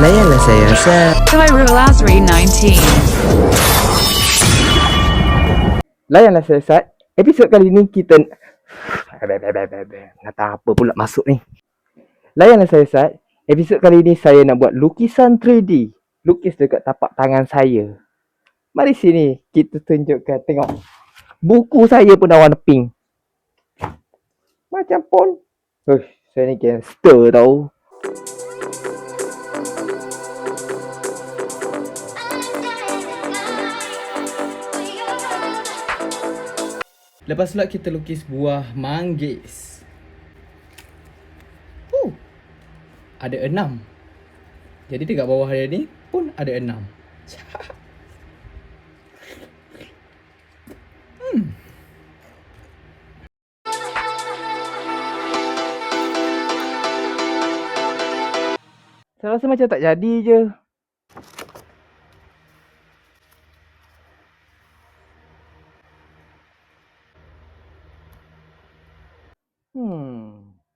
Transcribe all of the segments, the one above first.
Layanlah saya, Cairo Lazari 19. Layanlah saya, Sat. Episod kali ni kita... Ngata apa pula masuk ni. Layanlah saya, Sat. Episod kali ni saya nak buat lukisan 3D. Lukis dekat tapak tangan saya. Mari sini kita tunjukkan. Tengok. Buku saya pun dah warna pink. Macam pun. Saya ni gangster tau. Lepas pula kita lukis buah manggis. Ada 6. Jadi dekat bawah dia ni pun ada 6. Saya rasa macam tak jadi je.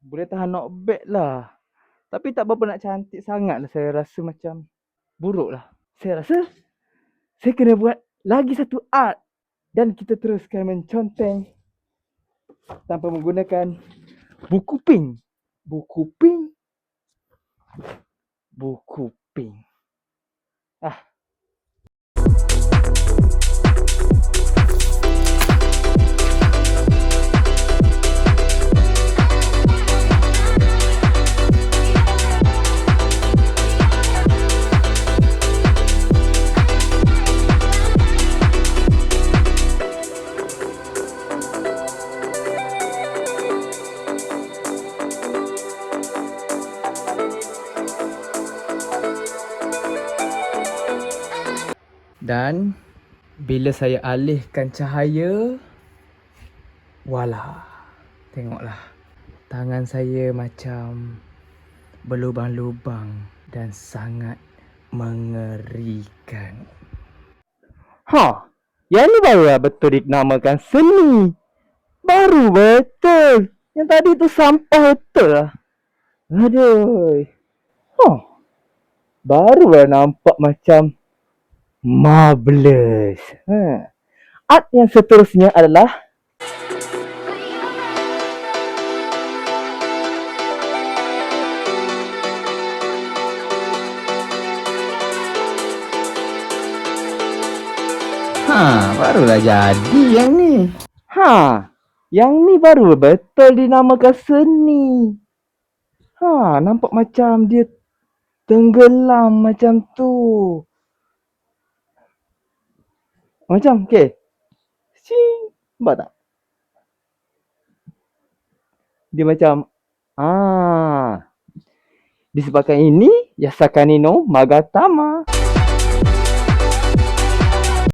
Boleh tahan not bad lah. Tapi tak berapa nak cantik sangat lah. Saya rasa macam buruk lah. Saya rasa saya kena buat lagi satu art. Dan kita teruskan menconteng tanpa menggunakan buku pink. Buku pink. Buku pink. Dan bila saya alihkan cahaya, walah, tengoklah. Tangan saya macam berlubang-lubang dan sangat mengerikan. Yang ni barulah betul dinamakan seni. Baru betul. Yang tadi tu sampah betul lah. Aduh. Barulah nampak macam marvelous. Art yang seterusnya adalah barulah jadi yang ni. Yang ni baru betul dinamakan seni. Nampak macam dia tenggelam macam tu. Macam, okay. Nampak tak? Dia macam, disebabkan ini, Yasakani no Magatama.